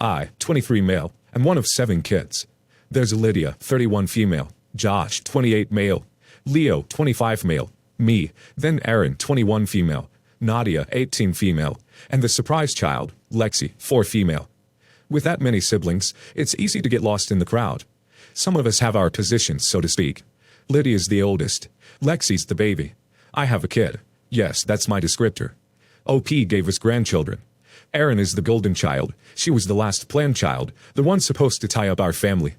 I, 23 male, am one of 7 kids. There's Lydia, 31 female, Josh, 28 male, Leo, 25 male, me, then Aaron, 21 female, Nadia, 18 female, and the surprise child, Lexi, 4 female. With that many siblings, it's easy to get lost in the crowd. Some of us have our positions, so to speak. Lydia's the oldest. Lexi's the baby. I have a kid. Yes, that's my descriptor. OP gave us grandchildren. Erin is the golden child. She was the last planned child, the one supposed to tie up our family.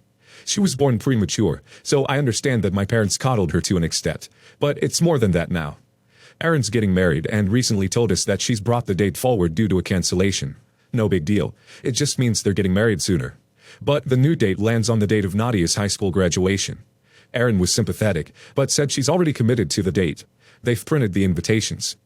She was born premature, so I understand that my parents coddled her to an extent, but it's more than that now. Erin's getting married and recently told us that she's brought the date forward due to a cancellation. No big deal. It just means they're getting married sooner. But the new date lands on the date of Nadia's high school graduation. Erin was sympathetic, but said she's already committed to the date. They've printed the invitations.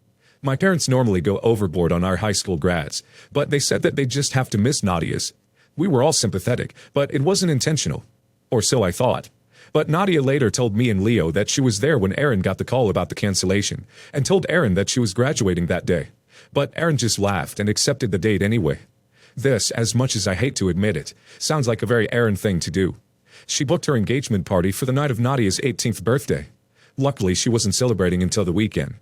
My parents normally go overboard on our high school grads, but they said that they just have to miss Nadia's. We were all sympathetic, but it wasn't intentional. Or so I thought. But Nadia later told me and Leo that she was there when Erin got the call about the cancellation, and told Erin that she was graduating that day. But Erin just laughed and accepted the date anyway. This, as much as I hate to admit it, sounds like a very Erin thing to do. She booked her engagement party for the night of Nadia's 18th birthday. Luckily, she wasn't celebrating until the weekend.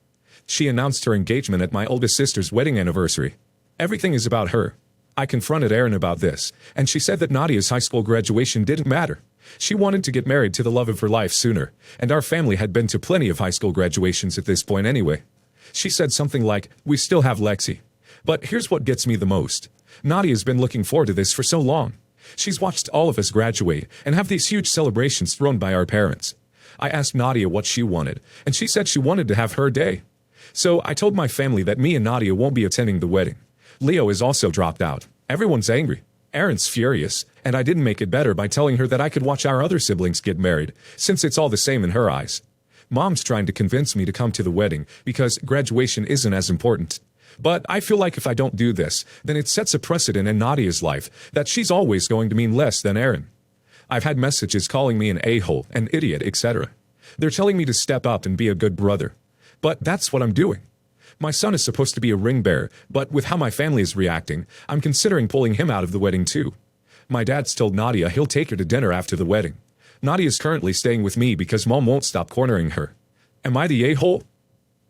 She announced her engagement at my oldest sister's wedding anniversary. Everything is about her. I confronted Erin about this, and she said that Nadia's high school graduation didn't matter. She wanted to get married to the love of her life sooner, and our family had been to plenty of high school graduations at this point anyway. She said something like, "We still have Lexi." But here's what gets me the most. Nadia's been looking forward to this for so long. She's watched all of us graduate and have these huge celebrations thrown by our parents. I asked Nadia what she wanted, and she said she wanted to have her day. So I told my family that me and Nadia won't be attending the wedding. Leo is also dropped out. Everyone's angry. Erin's furious, and I didn't make it better by telling her that I could watch our other siblings get married, since it's all the same in her eyes. Mom's trying to convince me to come to the wedding because graduation isn't as important. But I feel like if I don't do this, then it sets a precedent in Nadia's life that she's always going to mean less than Erin. I've had messages calling me an a-hole, an idiot, etc. They're telling me to step up and be a good brother. But that's what I'm doing. My son is supposed to be a ring bearer, but with how my family is reacting, I'm considering pulling him out of the wedding too. My dad's told Nadia he'll take her to dinner after the wedding. Nadia's currently staying with me because Mom won't stop cornering her. Am I the a-hole?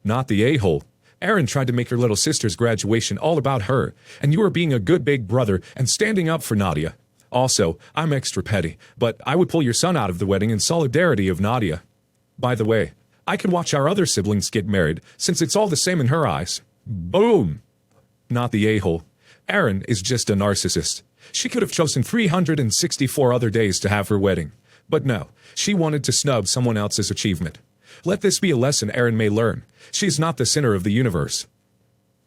Not the a-hole. Erin tried to make her little sister's graduation all about her, and you are being a good big brother and standing up for Nadia. Also, I'm extra petty, but I would pull your son out of the wedding in solidarity of Nadia. By the way, I can watch our other siblings get married, since it's all the same in her eyes. Boom! Not the a-hole. Erin is just a narcissist. She could have chosen 364 other days to have her wedding. But no, she wanted to snub someone else's achievement. Let this be a lesson Erin may learn. She's not the center of the universe.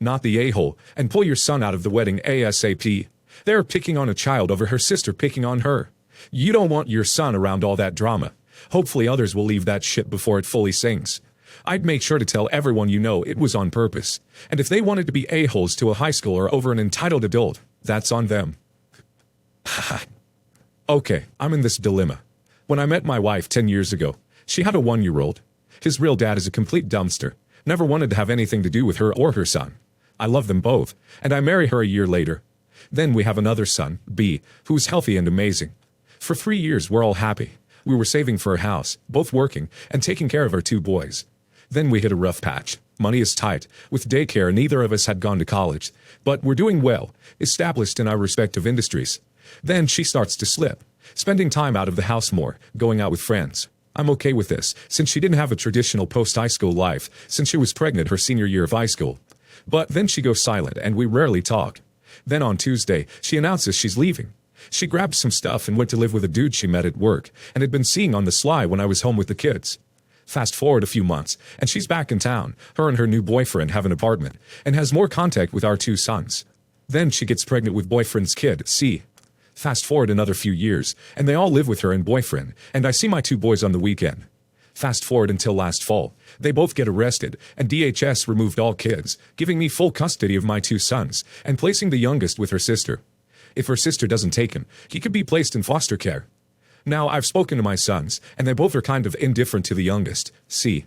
Not the a-hole, and pull your son out of the wedding ASAP. They're picking on a child over her sister picking on her. You don't want your son around all that drama. Hopefully others will leave that shit before it fully sinks. I'd make sure to tell everyone you know it was on purpose. And if they wanted to be a-holes to a high schooler over an entitled adult, that's on them. Okay, I'm in this dilemma. When I met my wife 10 years ago, she had a 1-year-old. His real dad is a complete dumpster. Never wanted to have anything to do with her or her son. I love them both, and I marry her a year later. Then we have another son, B, who's healthy and amazing. For 3 years, we're all happy. We were saving for a house, both working, and taking care of our 2 boys. Then we hit a rough patch. Money is tight. With daycare, neither of us had gone to college. But we're doing well, established in our respective industries. Then she starts to slip, spending time out of the house more, going out with friends. I'm okay with this, since she didn't have a traditional post-high school life, since she was pregnant her senior year of high school. But then she goes silent, and we rarely talk. Then on Tuesday, she announces she's leaving. She grabbed some stuff and went to live with a dude she met at work, and had been seeing on the sly when I was home with the kids. Fast forward a few months, and she's back in town. Her and her new boyfriend have an apartment, and has more contact with our 2 sons. Then she gets pregnant with boyfriend's kid, C. Fast forward another few years, and they all live with her and boyfriend, and I see my 2 boys on the weekend. Fast forward until last fall. They both get arrested, and DHS removed all kids, giving me full custody of my 2 sons, and placing the youngest with her sister. If her sister doesn't take him, he could be placed in foster care. Now, I've spoken to my sons, and they both are kind of indifferent to the youngest, C.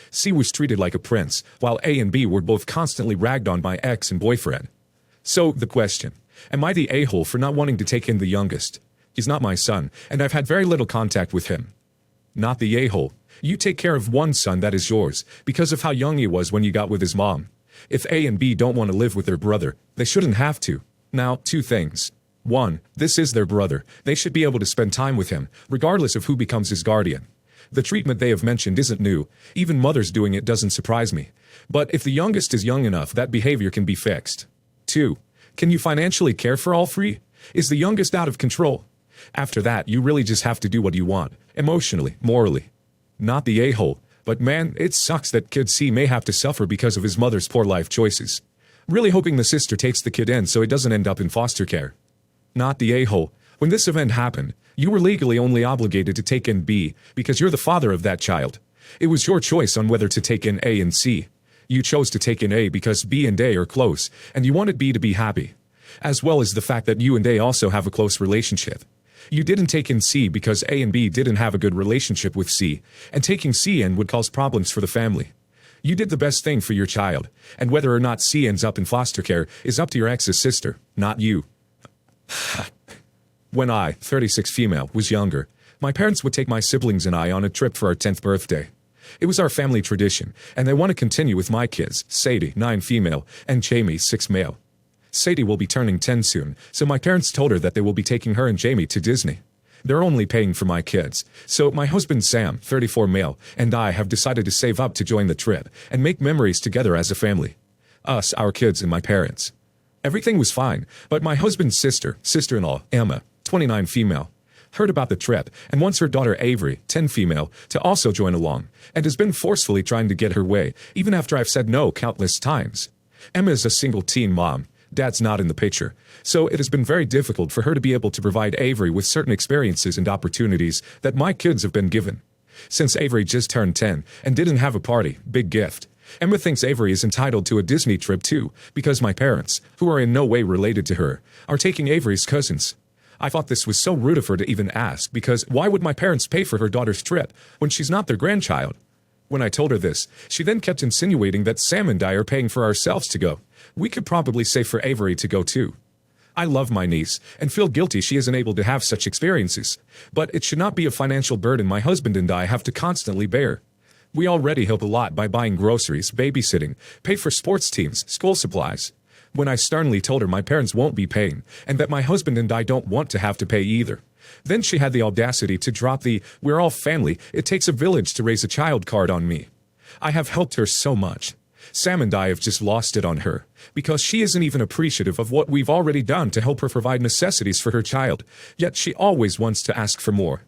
C was treated like a prince, while A and B were both constantly ragged on by ex and boyfriend. So, the question, Am I the a-hole for not wanting to take in the youngest? He's not my son, and I've had very little contact with him. Not the a-hole. You take care of one son that is yours, because of how young he was when you got with his mom. If A and B don't want to live with their brother, they shouldn't have to. Now, two things. One, this is their brother. They should be able to spend time with him, regardless of who becomes his guardian. The treatment they have mentioned isn't new. Even mothers doing it doesn't surprise me. But if the youngest is young enough, that behavior can be fixed. Two, can you financially care for all three? Is the youngest out of control? After that, you really just have to do what you want, emotionally, morally. Not the a-hole, but man, it sucks that kid C may have to suffer because of his mother's poor life choices. Really hoping the sister takes the kid in so it doesn't end up in foster care. Not the a-hole. When this event happened, you were legally only obligated to take in B because you're the father of that child. It was your choice on whether to take in A and C. You chose to take in A because B and A are close, and you wanted B to be happy, as well as the fact that you and A also have a close relationship. You didn't take in C because A and B didn't have a good relationship with C, and taking C in would cause problems for the family. You did the best thing for your child, and whether or not C ends up in foster care is up to your ex's sister, not you. When I, 36 female, was younger, my parents would take my siblings and I on a trip for our 10th birthday. It was our family tradition, and they want to continue with my kids, Sadie, 9 female, and Jamie, 6 male. Sadie will be turning 10 soon, so my parents told her that they will be taking her and Jamie to Disney. They're only paying for my kids, so my husband Sam, 34 male, and I have decided to save up to join the trip and make memories together as a family. Us, our kids, and my parents. Everything was fine, but my husband's sister-in-law, Emma, 29 female, heard about the trip and wants her daughter Avery, 10 female, to also join along, and has been forcefully trying to get her way, even after I've said no countless times. Emma is a single teen mom. Dad's not in the picture, so it has been very difficult for her to be able to provide Avery with certain experiences and opportunities that my kids have been given. Since Avery just turned 10 and didn't have a party, big gift, Emma thinks Avery is entitled to a Disney trip too, because my parents, who are in no way related to her, are taking Avery's cousins. I thought this was so rude of her to even ask, because why would my parents pay for her daughter's trip when she's not their grandchild? When I told her this, she then kept insinuating that Sam and I are paying for ourselves to go. We could probably save for Avery to go too. I love my niece, and feel guilty she isn't able to have such experiences, but it should not be a financial burden my husband and I have to constantly bear. We already help a lot by buying groceries, babysitting, pay for sports teams, school supplies. When I sternly told her my parents won't be paying, and that my husband and I don't want to have to pay either. Then she had the audacity to drop the "we're all family, it takes a village to raise a child" card on me. I have helped her so much. Sam and I have just lost it on her, because she isn't even appreciative of what we've already done to help her provide necessities for her child, yet she always wants to ask for more.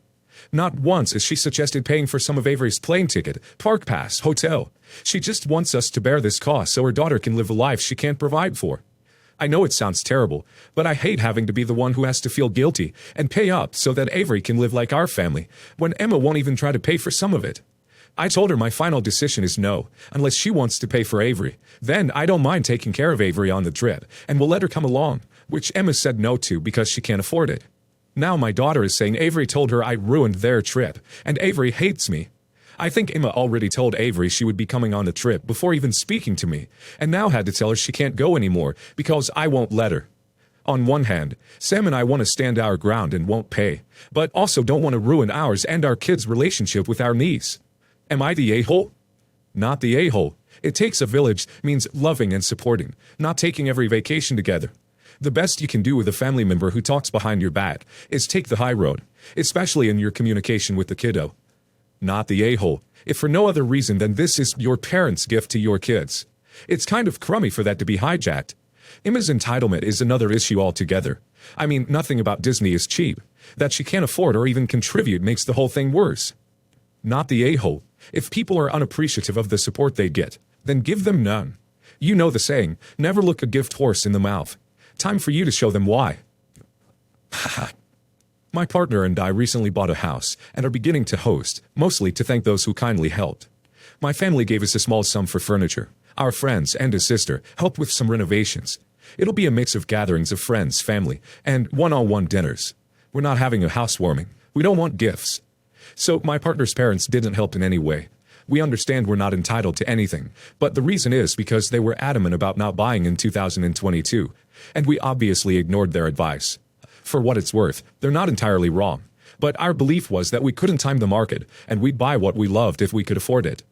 Not once has she suggested paying for some of Avery's plane ticket, park pass, hotel. She just wants us to bear this cost so her daughter can live a life she can't provide for. I know it sounds terrible, but I hate having to be the one who has to feel guilty and pay up so that Avery can live like our family, when Emma won't even try to pay for some of it. I told her my final decision is no, unless she wants to pay for Avery. Then I don't mind taking care of Avery on the trip, and will let her come along, which Emma said no to because she can't afford it. Now my daughter is saying Avery told her I ruined their trip, and Avery hates me. I think Emma already told Avery she would be coming on the trip before even speaking to me, and now had to tell her she can't go anymore because I won't let her. On one hand, Sam and I want to stand our ground and won't pay, but also don't want to ruin ours and our kids' relationship with our niece. Am I the a-hole? Not the a-hole. It takes a village means loving and supporting, not taking every vacation together. The best you can do with a family member who talks behind your back is take the high road, especially in your communication with the kiddo. Not the a-hole, if for no other reason than this is your parents' gift to your kids. It's kind of crummy for that to be hijacked. Emma's entitlement is another issue altogether. I mean, nothing about Disney is cheap. That she can't afford or even contribute makes the whole thing worse. Not the a-hole. If people are unappreciative of the support they get, then give them none. You know the saying, never look a gift horse in the mouth. Time for you to show them why. My partner and I recently bought a house and are beginning to host, mostly to thank those who kindly helped. My family gave us a small sum for furniture. Our friends and his sister helped with some renovations. It'll be a mix of gatherings of friends, family, and one-on-one dinners. We're not having a housewarming. We don't want gifts. So my partner's parents didn't help in any way. We understand we're not entitled to anything, but the reason is because they were adamant about not buying in 2022, and we obviously ignored their advice. For what it's worth, they're not entirely wrong, but our belief was that we couldn't time the market, and we'd buy what we loved if we could afford it.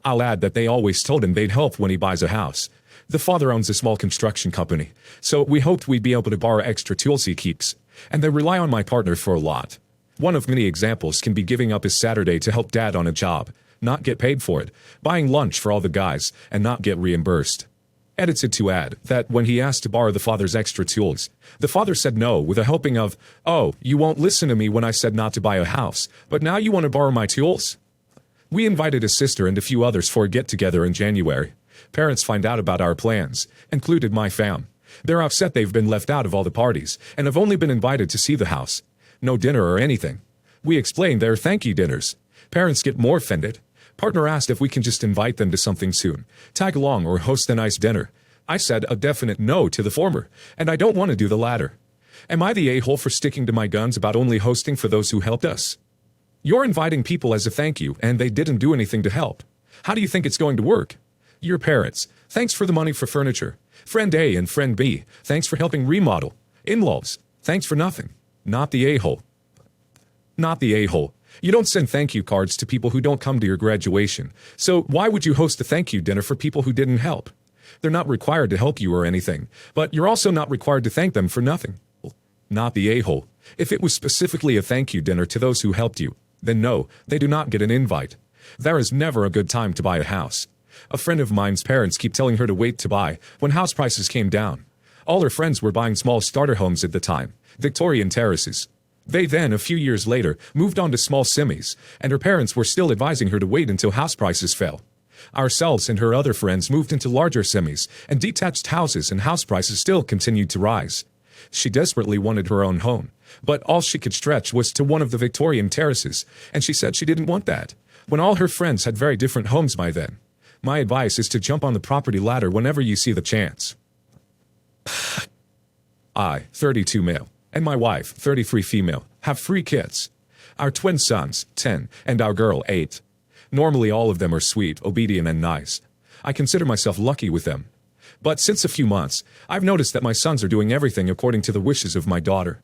I'll add that they always told him they'd help when he buys a house. The father owns a small construction company, so we hoped we'd be able to borrow extra tools he keeps, and they rely on my partner for a lot. One of many examples can be giving up his Saturday to help dad on a job, not get paid for it, buying lunch for all the guys, and not get reimbursed. Edited to add that when he asked to borrow the father's extra tools, the father said no with a hoping of, "Oh, you won't listen to me when I said not to buy a house, but now you want to borrow my tools?" We invited his sister and a few others for a get-together in January. Parents find out about our plans, included my fam. They're upset they've been left out of all the parties, and have only been invited to see the house. No dinner or anything. We explained they're thank-you dinners. Parents get more offended. Partner asked if we can just invite them to something soon, tag along or host a nice dinner. I said a definite no to the former, and I don't want to do the latter. Am I the a-hole for sticking to my guns about only hosting for those who helped us? You're inviting people as a thank you, and they didn't do anything to help. How do you think it's going to work? Your parents, thanks for the money for furniture. Friend A and friend B, thanks for helping remodel. In-laws, thanks for nothing. Not the a-hole. Not the a-hole. You don't send thank you cards to people who don't come to your graduation, so why would you host a thank you dinner for people who didn't help? They're not required to help you or anything, but you're also not required to thank them for nothing. Not the a-hole. If it was specifically a thank you dinner to those who helped you, then no, they do not get an invite. There is never a good time to buy a house. A friend of mine's parents keep telling her to wait to buy when house prices came down. All her friends were buying small starter homes at the time, Victorian terraces. They then, a few years later, moved on to small semis, and her parents were still advising her to wait until house prices fell. Ourselves and her other friends moved into larger semis and detached houses, and house prices still continued to rise. She desperately wanted her own home, but all she could stretch was to one of the Victorian terraces, and she said she didn't want that, when all her friends had very different homes by then. My advice is to jump on the property ladder whenever you see the chance. I, 32 male, and my wife, 33 female, have 3 kids. Our twin sons, 10, and our girl, 8. Normally all of them are sweet, obedient, and nice. I consider myself lucky with them. But since a few months, I've noticed that my sons are doing everything according to the wishes of my daughter.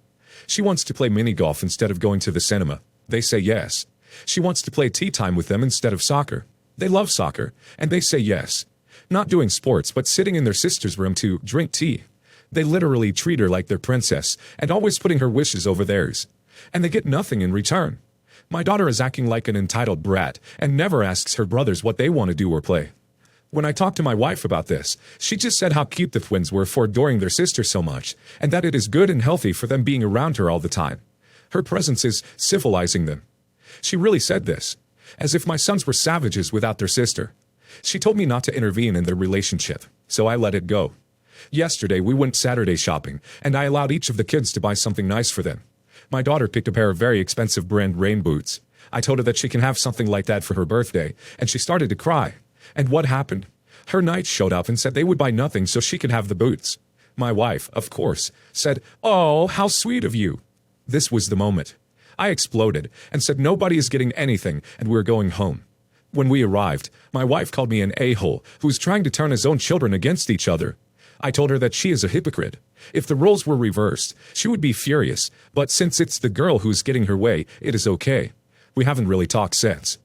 She wants to play mini-golf instead of going to the cinema. They say yes. She wants to play tea time with them instead of soccer. They love soccer, and they say yes. Not doing sports, but sitting in their sister's room to drink tea. They literally treat her like their princess, and always putting her wishes over theirs. And they get nothing in return. My daughter is acting like an entitled brat, and never asks her brothers what they want to do or play. When I talked to my wife about this, she just said how cute the twins were for adoring their sister so much, and that it is good and healthy for them being around her all the time. Her presence is civilizing them. She really said this, as if my sons were savages without their sister. She told me not to intervene in their relationship, so I let it go. Yesterday we went Saturday shopping, and I allowed each of the kids to buy something nice for them. My daughter picked a pair of very expensive brand rain boots. I told her that she can have something like that for her birthday, and she started to cry. And what happened? Her knights showed up and said they would buy nothing so she could have the boots. My wife, of course, said, "Oh, how sweet of you." This was the moment. I exploded and said nobody is getting anything, and we're going home. When we arrived, my wife called me an a-hole who's trying to turn his own children against each other. I told her that she is a hypocrite. If the roles were reversed, she would be furious, but since it's the girl who's getting her way, it is okay. We haven't really talked since.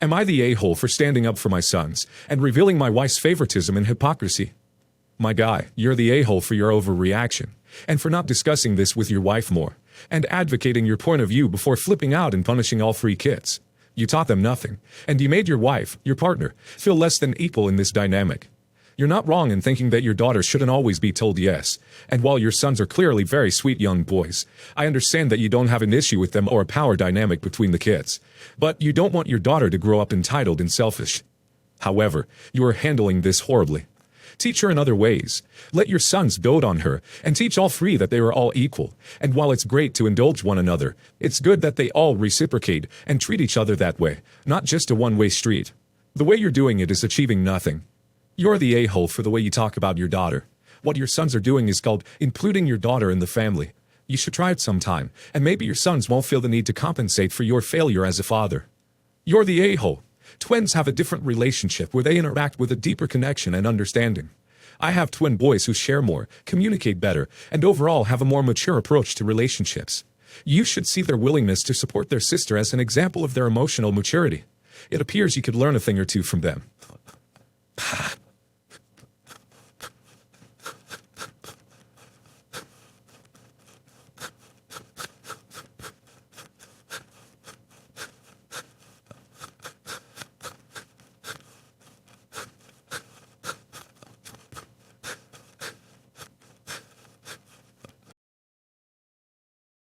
Am I the a-hole for standing up for my sons and revealing my wife's favoritism and hypocrisy? My guy, you're the a-hole for your overreaction, and for not discussing this with your wife more, and advocating your point of view before flipping out and punishing all 3 kids. You taught them nothing, and you made your wife, your partner, feel less than equal in this dynamic. You're not wrong in thinking that your daughter shouldn't always be told yes, and while your sons are clearly very sweet young boys, I understand that you don't have an issue with them or a power dynamic between the kids, but you don't want your daughter to grow up entitled and selfish. However, you are handling this horribly. Teach her in other ways. Let your sons dote on her, and teach all 3 that they are all equal, and while it's great to indulge one another, it's good that they all reciprocate and treat each other that way, not just a one-way street. The way you're doing it is achieving nothing. You're the a-hole for the way you talk about your daughter. What your sons are doing is called including your daughter in the family. You should try it sometime, and maybe your sons won't feel the need to compensate for your failure as a father. You're the a-hole. Twins have a different relationship where they interact with a deeper connection and understanding. I have twin boys who share more, communicate better, and overall have a more mature approach to relationships. You should see their willingness to support their sister as an example of their emotional maturity. It appears you could learn a thing or two from them.